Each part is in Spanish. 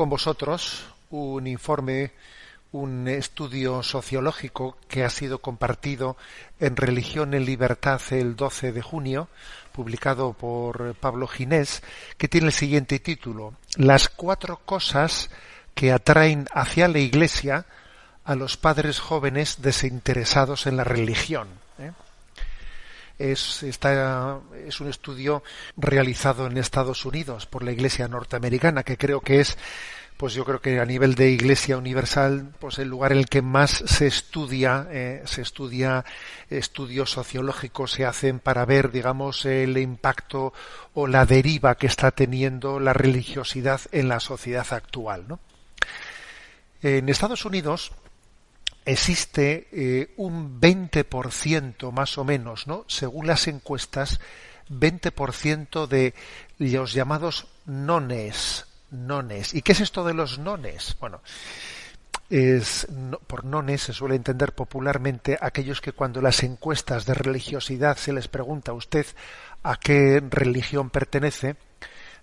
con vosotros un informe, un estudio sociológico que ha sido compartido en Religión en Libertad el 12 de junio, publicado por Pablo Ginés, que tiene el siguiente título: Las 4 cosas que atraen hacia la Iglesia a los padres jóvenes desinteresados en la religión. Es un estudio realizado en Estados Unidos por la Iglesia norteamericana, que creo que es, pues yo creo que a nivel de Iglesia universal, pues el lugar en el que más se estudia estudios sociológicos se hacen para ver, digamos, el impacto o la deriva que está teniendo la religiosidad en la sociedad actual, ¿no? En Estados Unidos existe un 20% más o menos, ¿no?, según las encuestas, 20% de los llamados nones. ¿Y qué es esto de los nones? Bueno, por nones se suele entender popularmente aquellos que cuando las encuestas de religiosidad se les pregunta a usted a qué religión pertenece,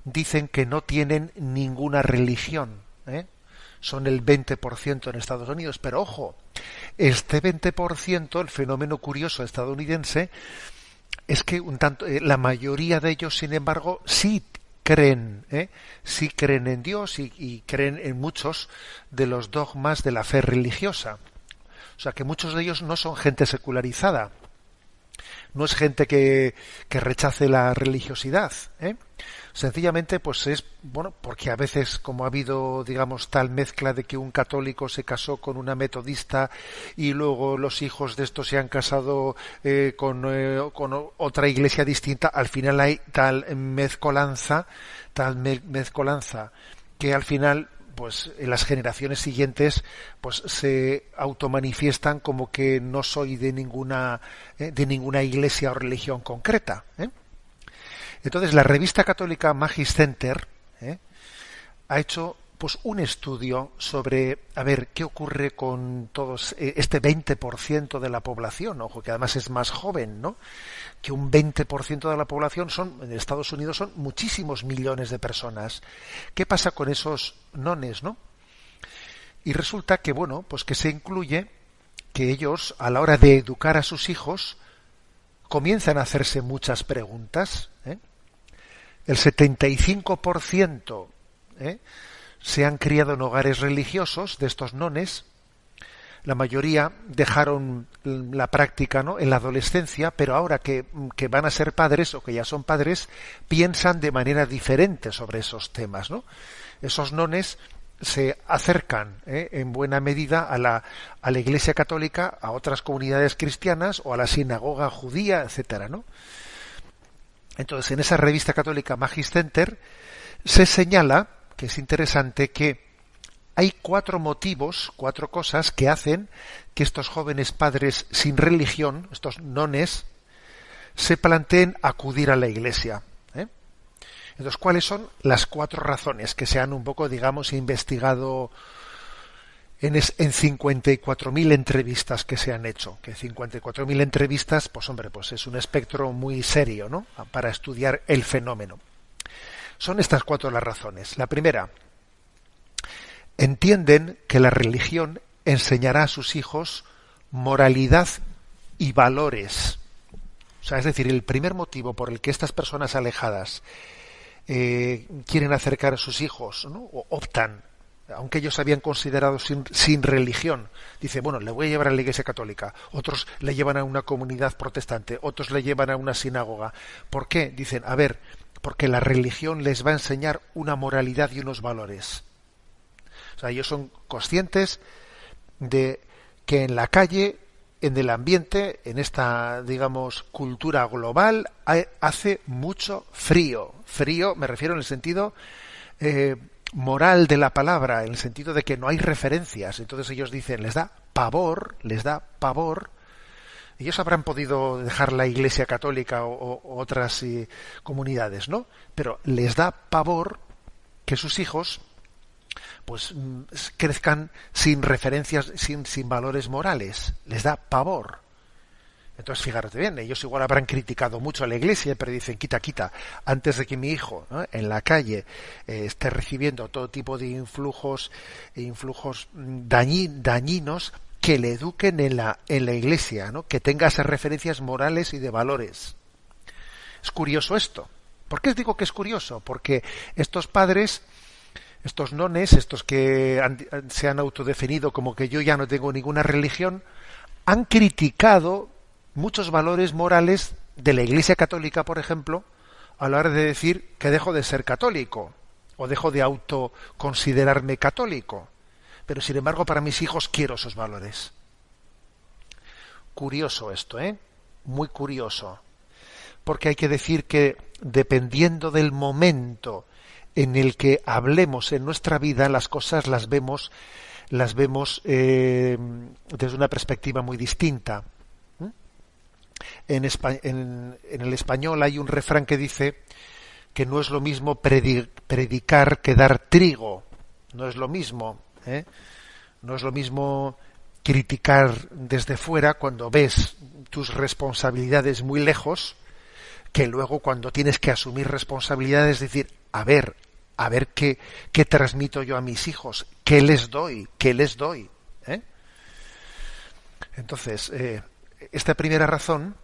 dicen que no tienen ninguna religión, Son el 20% en Estados Unidos, pero ojo, este 20%, el fenómeno curioso estadounidense, es que la mayoría de ellos, sin embargo, sí creen en Dios y creen en muchos de los dogmas de la fe religiosa. O sea, que muchos de ellos no son gente secularizada, no es gente que rechace la religiosidad, Sencillamente, pues es, bueno, porque a veces, como ha habido, digamos, tal mezcla de que un católico se casó con una metodista y luego los hijos de estos se han casado con otra iglesia distinta, al final hay tal mezcolanza que al final, pues en las generaciones siguientes, pues se automanifiestan como que no soy de ninguna iglesia o religión concreta, Entonces la revista católica Magis Center ha hecho pues un estudio sobre a ver qué ocurre con todos este 20% de la población, ojo, que además es más joven, ¿no? Que un 20% de la población en Estados Unidos son muchísimos millones de personas. ¿Qué pasa con esos nones, no? Y resulta que, bueno, pues que se incluye que ellos, a la hora de educar a sus hijos, comienzan a hacerse muchas preguntas, El 75% se han criado en hogares religiosos de estos nones. La mayoría dejaron la práctica, ¿no?, en la adolescencia, pero ahora que van a ser padres o que ya son padres, piensan de manera diferente sobre esos temas, ¿no? Esos nones se acercan en buena medida a la Iglesia católica, a otras comunidades cristianas o a la sinagoga judía, etcétera, ¿no? Entonces, en esa revista católica Magis Center se señala, que es interesante, que hay 4 motivos, 4 cosas que hacen que estos jóvenes padres sin religión, estos nones, se planteen acudir a la Iglesia. Entonces, ¿cuáles son las 4 razones que se han un poco, digamos, investigado en 54.000 entrevistas que se han hecho? Que 54.000 entrevistas, pues hombre, pues es un espectro muy serio, ¿no?, para estudiar el fenómeno. Son estas 4 las razones. La primera: entienden que la religión enseñará a sus hijos moralidad y valores. O sea, es decir, el primer motivo por el que estas personas alejadas quieren acercar a sus hijos, ¿no?, o optan, aunque ellos habían considerado sin religión, dice, bueno, le voy a llevar a la Iglesia católica, otros le llevan a una comunidad protestante, otros le llevan a una sinagoga. ¿Por qué? Dicen, a ver, porque la religión les va a enseñar una moralidad y unos valores. O sea, ellos son conscientes de que en la calle, en el ambiente, en esta, digamos, cultura global, hace mucho frío. Frío, me refiero en el sentido moral de la palabra, en el sentido de que no hay referencias. Entonces ellos dicen, les da pavor. Ellos habrán podido dejar la Iglesia católica o otras comunidades, ¿no? Pero les da pavor que sus hijos pues crezcan sin referencias, sin valores morales. Les da pavor. Entonces, fíjate bien, ellos igual habrán criticado mucho a la Iglesia, pero dicen, quita, antes de que mi hijo, ¿no?, en la calle esté recibiendo todo tipo de influjos dañinos, que le eduquen en la Iglesia, ¿no?, que tenga esas referencias morales y de valores. Es curioso esto. ¿Por qué os digo que es curioso? Porque estos padres, estos nones, estos que se han autodefinido como que yo ya no tengo ninguna religión, han criticado muchos valores morales de la Iglesia Católica, por ejemplo, a la hora de decir que dejo de ser católico o dejo de autoconsiderarme católico. Pero sin embargo, para mis hijos quiero esos valores. Curioso esto, muy curioso. Porque hay que decir que dependiendo del momento en el que hablemos en nuestra vida, las cosas las vemos desde una perspectiva muy distinta. En el español hay un refrán que dice que no es lo mismo predicar que dar trigo. No es lo mismo, no es lo mismo criticar desde fuera cuando ves tus responsabilidades muy lejos, que luego cuando tienes que asumir responsabilidades, decir, a ver qué transmito yo a mis hijos, qué les doy. Entonces, esta primera razón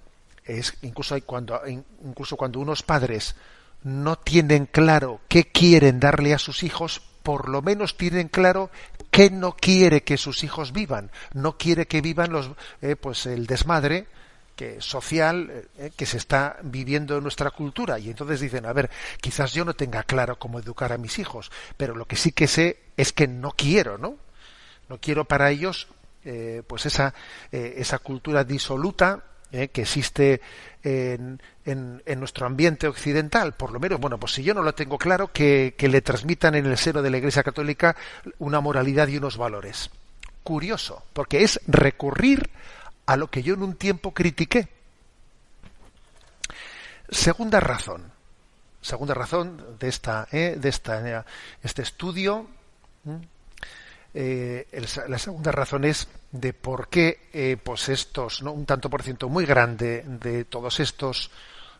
es incluso cuando unos padres no tienen claro qué quieren darle a sus hijos, por lo menos tienen claro qué no quiere que sus hijos vivan. No quiere que vivan el desmadre social que se está viviendo en nuestra cultura. Y entonces dicen, a ver, quizás yo no tenga claro cómo educar a mis hijos, pero lo que sí que sé es que no quiero para ellos esa cultura disoluta que existe en nuestro ambiente occidental. Por lo menos, pues si yo no lo tengo claro, que le transmitan en el seno de la Iglesia Católica una moralidad y unos valores. Curioso, porque es recurrir a lo que yo en un tiempo critiqué. Segunda razón de este estudio. La segunda razón es de por qué estos, ¿no?, un tanto por ciento muy grande de todos estos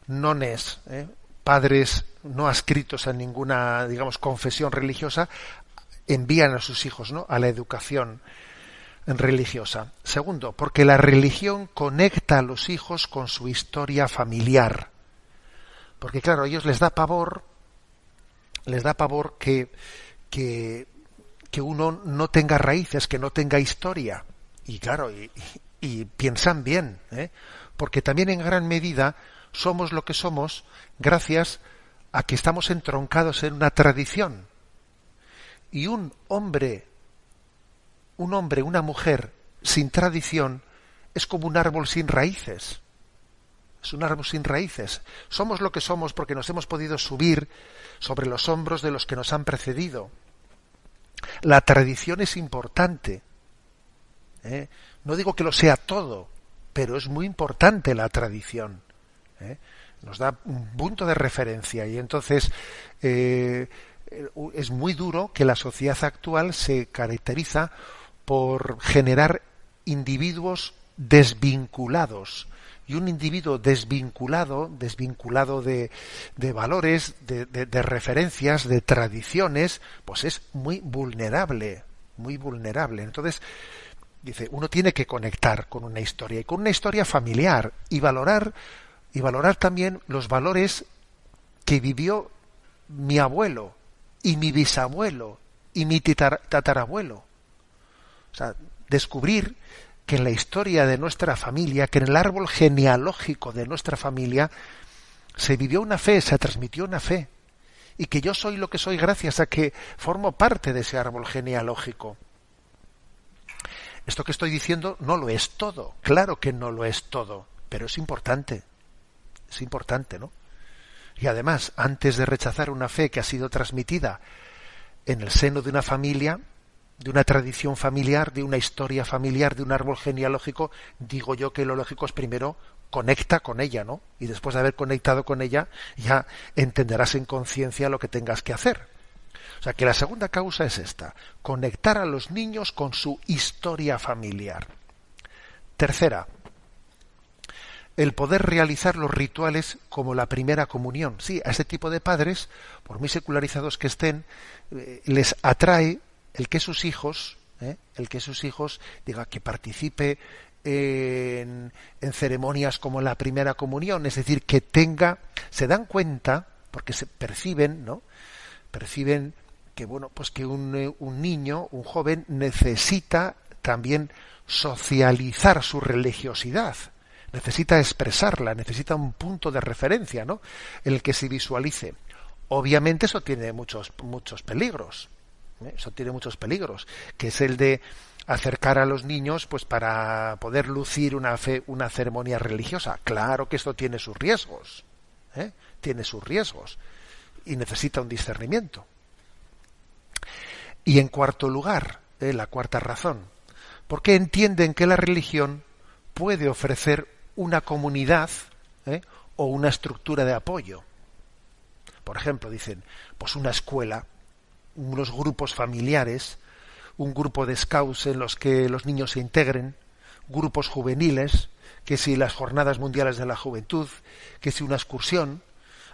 nones, padres no adscritos a ninguna, digamos, confesión religiosa, envían a sus hijos, ¿no?, a la educación religiosa. Segundo, porque la religión conecta a los hijos con su historia familiar. Porque claro, a ellos les da pavor que uno no tenga raíces, que no tenga historia. Y claro, y piensan bien, porque también en gran medida somos lo que somos gracias a que estamos entroncados en una tradición. Y un hombre, una mujer sin tradición es como un árbol sin raíces. Es un árbol sin raíces. Somos lo que somos porque nos hemos podido subir sobre los hombros de los que nos han precedido. La tradición es importante. No digo que lo sea todo, pero es muy importante la tradición. Nos da un punto de referencia y entonces es muy duro que la sociedad actual se caracteriza por generar individuos desvinculados. Y un individuo desvinculado de valores, de referencias, de tradiciones, pues es muy vulnerable. Entonces, dice, uno tiene que conectar con una historia y con una historia familiar y valorar también los valores que vivió mi abuelo y mi bisabuelo y mi tatarabuelo. O sea, descubrir que en la historia de nuestra familia, que en el árbol genealógico de nuestra familia, se vivió una fe, se transmitió una fe, y que yo soy lo que soy gracias a que formo parte de ese árbol genealógico. Esto que estoy diciendo no lo es todo, claro que no lo es todo, pero es importante, ¿no? Y además, antes de rechazar una fe que ha sido transmitida en el seno de una familia, de una tradición familiar, de una historia familiar, de un árbol genealógico, digo yo que lo lógico es primero conecta con ella, ¿no? Y después de haber conectado con ella, ya entenderás en conciencia lo que tengas que hacer. O sea que la segunda causa es esta, conectar a los niños con su historia familiar. Tercera, el poder realizar los rituales como la primera comunión. Sí, a este tipo de padres, por muy secularizados que estén, les atrae el que sus hijos diga que participe en ceremonias como la primera comunión, es decir, que se dan cuenta, porque se perciben, ¿no? Perciben que bueno, pues que un niño, un joven, necesita también socializar su religiosidad, necesita expresarla, necesita un punto de referencia, ¿no? En el que se visualice. Obviamente eso tiene muchos peligros, ¿eh? Eso tiene muchos peligros, que es el de acercar a los niños pues para poder lucir una ceremonia religiosa. Claro que esto tiene sus riesgos, ¿eh? Tiene sus riesgos y necesita un discernimiento. Y en cuarto lugar, la cuarta razón, porque entienden que la religión puede ofrecer una comunidad, o una estructura de apoyo. Por ejemplo, dicen, pues una escuela, unos grupos familiares, un grupo de scouts en los que los niños se integren, grupos juveniles, que si las jornadas mundiales de la juventud, que si una excursión,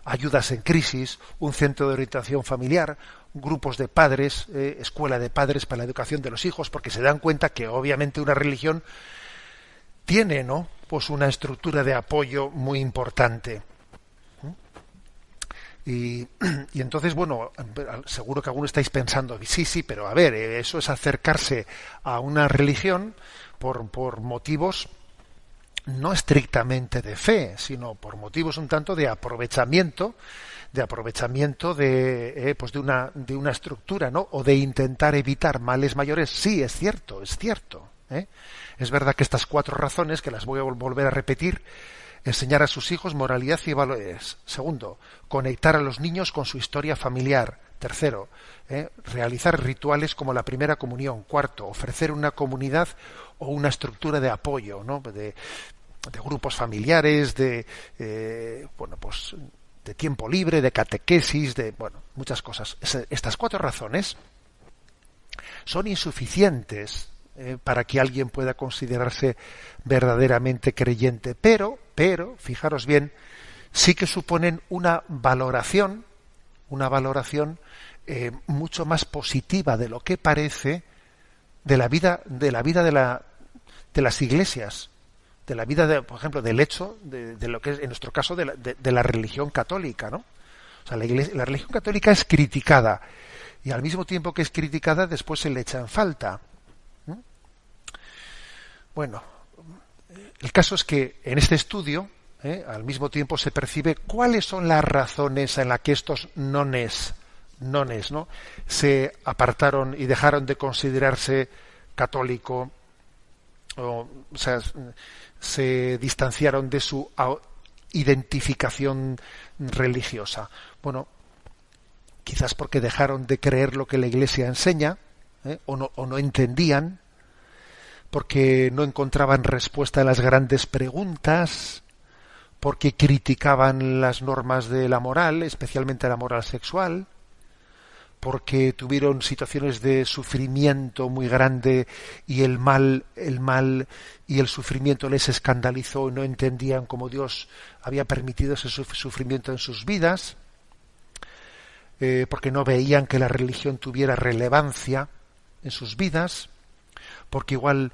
ayudas en crisis, un centro de orientación familiar, grupos de padres, escuela de padres para la educación de los hijos, porque se dan cuenta que obviamente una religión tiene, ¿no?, pues una estructura de apoyo muy importante. Y entonces, bueno, seguro que algunos estáis pensando, sí, pero a ver, eso es acercarse a una religión por motivos no estrictamente de fe, sino por motivos un tanto de aprovechamiento pues de una estructura, ¿no? O de intentar evitar males mayores. Sí, es cierto, ¿eh? Es verdad que estas cuatro razones, que las voy a volver a repetir: enseñar a sus hijos moralidad y valores. Segundo, conectar a los niños con su historia familiar. Tercero, realizar rituales como la primera comunión. Cuarto, ofrecer una comunidad o una estructura de apoyo, ¿no?, de grupos familiares, pues de tiempo libre, de catequesis, muchas cosas. Estas cuatro razones son insuficientes para que alguien pueda considerarse verdaderamente creyente, pero, fijaros bien, sí que suponen una valoración mucho más positiva de lo que parece de la vida de las iglesias, de la vida, por ejemplo, del hecho de lo que es, en nuestro caso, de la religión católica, ¿no? O sea, la religión católica es criticada, y al mismo tiempo que es criticada, después se le echa en falta. Bueno, el caso es que en este estudio, al mismo tiempo se percibe cuáles son las razones en las que estos nones, ¿no?, se apartaron y dejaron de considerarse católico, o sea, se distanciaron de su identificación religiosa. Bueno, quizás porque dejaron de creer lo que la Iglesia enseña, o no entendían, porque no encontraban respuesta a las grandes preguntas, porque criticaban las normas de la moral, especialmente la moral sexual, porque tuvieron situaciones de sufrimiento muy grande y el mal y el sufrimiento les escandalizó y no entendían cómo Dios había permitido ese sufrimiento en sus vidas, porque no veían que la religión tuviera relevancia en sus vidas, porque igual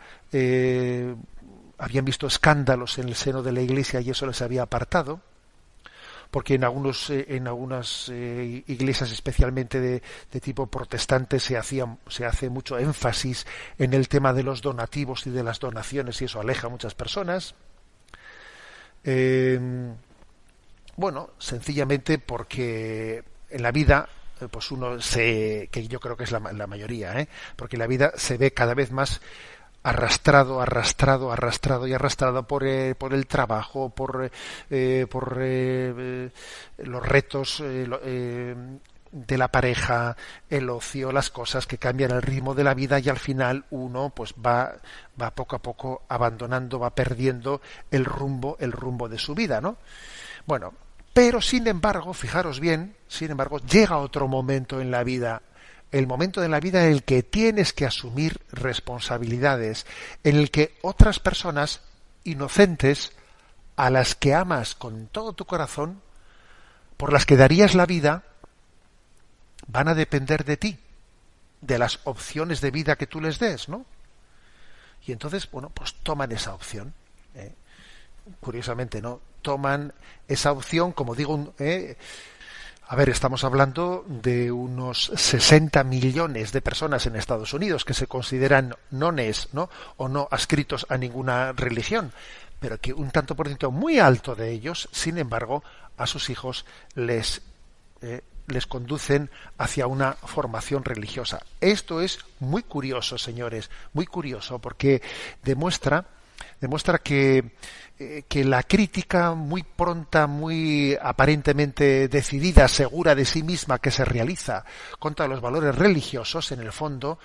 habían visto escándalos en el seno de la Iglesia y eso les había apartado, porque en algunas iglesias, especialmente de tipo protestante, se hace mucho énfasis en el tema de los donativos y de las donaciones, y eso aleja a muchas personas. Sencillamente porque en la vida, pues que yo creo que es la mayoría, porque la vida se ve cada vez más arrastrado por el trabajo, por los retos de la pareja, el ocio, las cosas que cambian el ritmo de la vida, y al final uno pues va poco a poco abandonando, va perdiendo el rumbo de su vida, ¿no? Bueno, pero sin embargo, fijaros bien, llega otro momento en la vida, el momento de la vida en el que tienes que asumir responsabilidades, en el que otras personas inocentes a las que amas con todo tu corazón, por las que darías la vida, van a depender de ti, de las opciones de vida que tú les des, ¿no? Y entonces, bueno, pues toman esa opción. Curiosamente, ¿no? Toman esa opción, como digo, a ver, estamos hablando de unos 60 millones de personas en Estados Unidos que se consideran nones, ¿no? O no adscritos a ninguna religión, pero que un tanto por ciento muy alto de ellos, sin embargo, a sus hijos les conducen hacia una formación religiosa. Esto es muy curioso, señores, muy curioso, porque demuestra que la crítica muy pronta, muy aparentemente decidida, segura de sí misma que se realiza contra los valores religiosos, en el fondo,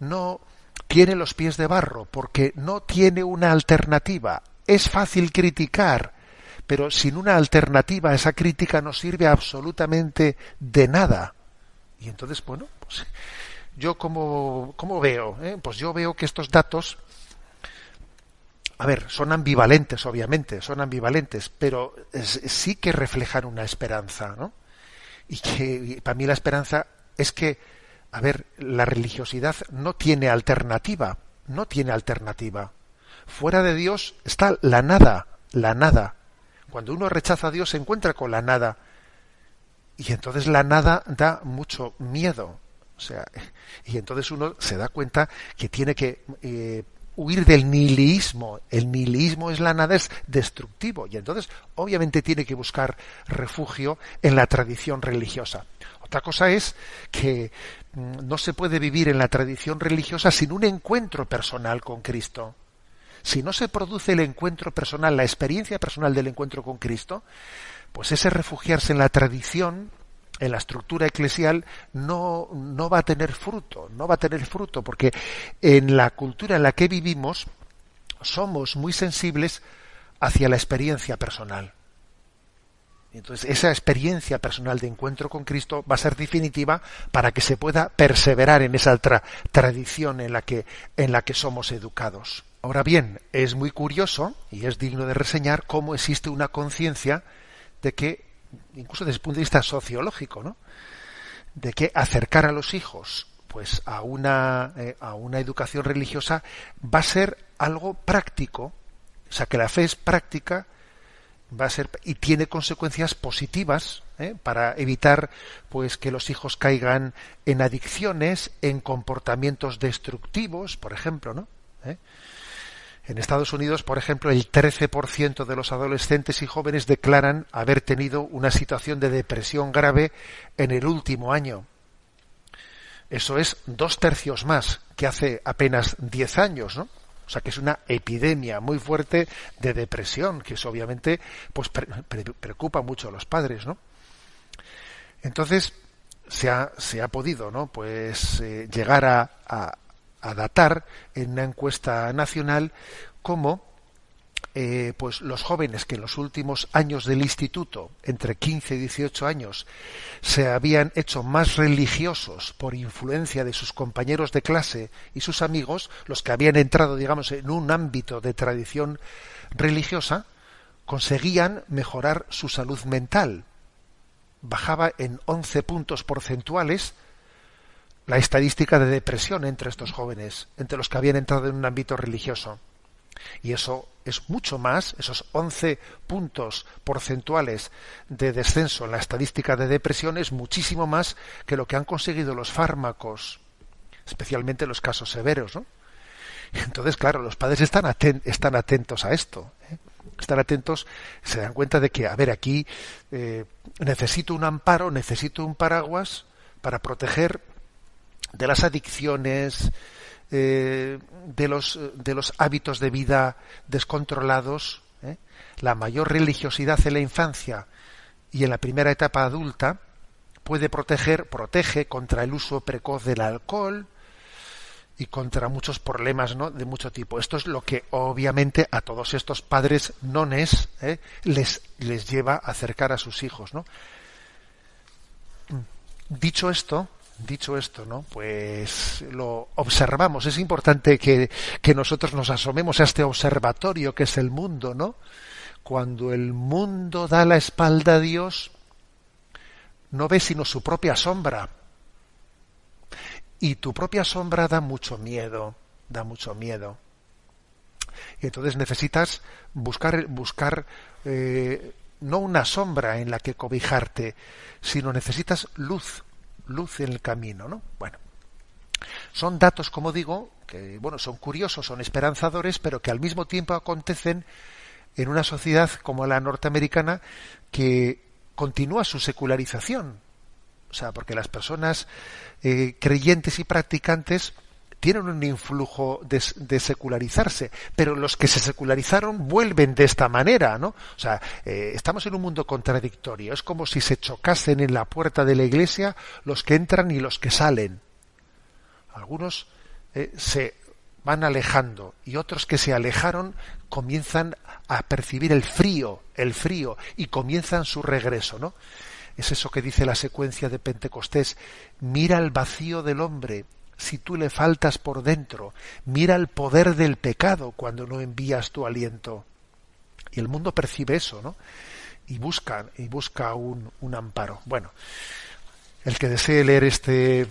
no tiene los pies de barro, porque no tiene una alternativa. Es fácil criticar, pero sin una alternativa esa crítica no sirve absolutamente de nada. Y entonces, bueno, pues yo como veo, pues yo veo que estos datos, a ver, son ambivalentes, obviamente, son ambivalentes, pero sí que reflejan una esperanza, ¿no? Y para mí la esperanza es que, a ver, la religiosidad no tiene alternativa, no tiene alternativa. Fuera de Dios está la nada, la nada. Cuando uno rechaza a Dios se encuentra con la nada. Y entonces la nada da mucho miedo. O sea, y entonces uno se da cuenta que tiene que huir del nihilismo. El nihilismo es la nada, es destructivo. Y entonces obviamente tiene que buscar refugio en la tradición religiosa. Otra cosa es que no se puede vivir en la tradición religiosa sin un encuentro personal con Cristo. Si no se produce el encuentro personal, la experiencia personal del encuentro con Cristo, pues ese refugiarse en la tradición, en la estructura eclesial, no va a tener fruto, no va a tener fruto, porque en la cultura en la que vivimos somos muy sensibles hacia la experiencia personal. Entonces, esa experiencia personal de encuentro con Cristo va a ser definitiva para que se pueda perseverar en esa tradición en la que somos educados. Ahora bien, es muy curioso y es digno de reseñar cómo existe una conciencia de que, incluso desde el punto de vista sociológico, ¿no?, de que acercar a los hijos pues a una educación religiosa va a ser algo práctico, o sea, que la fe es práctica, va a ser y tiene consecuencias positivas, para evitar pues que los hijos caigan en adicciones, en comportamientos destructivos, por ejemplo, ¿no? En Estados Unidos, por ejemplo, el 13% de los adolescentes y jóvenes declaran haber tenido una situación de depresión grave en el último año. Eso es 2/3 más que hace apenas 10 años, ¿no? O sea que es una epidemia muy fuerte de depresión, que eso obviamente pues preocupa mucho a los padres, ¿no? Entonces se ha podido, ¿no?, pues llegar a datar en una encuesta nacional cómo pues los jóvenes que en los últimos años del instituto, entre 15 y 18 años, se habían hecho más religiosos por influencia de sus compañeros de clase y sus amigos, los que habían entrado, digamos, en un ámbito de tradición religiosa, conseguían mejorar su salud mental. Bajaba en 11 puntos porcentuales la estadística de depresión entre estos jóvenes, entre los que habían entrado en un ámbito religioso. Y eso es mucho más, esos 11 puntos porcentuales de descenso en la estadística de depresión es muchísimo más que lo que han conseguido los fármacos, especialmente en los casos severos, ¿no? Entonces, claro, los padres están atentos a esto, están atentos, se dan cuenta de que, a ver, aquí necesito un amparo, necesito un paraguas para proteger de las adicciones, de los hábitos de vida descontrolados. La mayor religiosidad en la infancia y en la primera etapa adulta protege contra el uso precoz del alcohol y contra muchos problemas, ¿no?, de mucho tipo. Esto es lo que obviamente a todos estos padres nones les lleva a acercar a sus hijos, ¿no? Dicho esto, ¿no?, pues lo observamos. Es importante que nosotros nos asomemos a este observatorio que es el mundo, ¿no?, cuando el mundo da la espalda a Dios, no ve sino su propia sombra. Y tu propia sombra da mucho miedo, da mucho miedo. Y entonces necesitas buscar no una sombra en la que cobijarte, sino necesitas luz en el camino, ¿no? Bueno, son datos, como digo, que bueno, son curiosos, son esperanzadores, pero que al mismo tiempo acontecen en una sociedad como la norteamericana que continúa su secularización. O sea, porque las personas creyentes y practicantes tienen un influjo de secularizarse, pero los que se secularizaron vuelven de esta manera, ¿no? O sea, estamos en un mundo contradictorio. Es como si se chocasen en la puerta de la iglesia los que entran y los que salen. Algunos se van alejando y otros que se alejaron comienzan a percibir el frío y comienzan su regreso, ¿no? Es eso que dice la secuencia de Pentecostés: mira el vacío del hombre si tú le faltas por dentro, mira el poder del pecado cuando no envías tu aliento. Y el mundo percibe eso, ¿no? Y busca un amparo. Bueno, el que desee leer este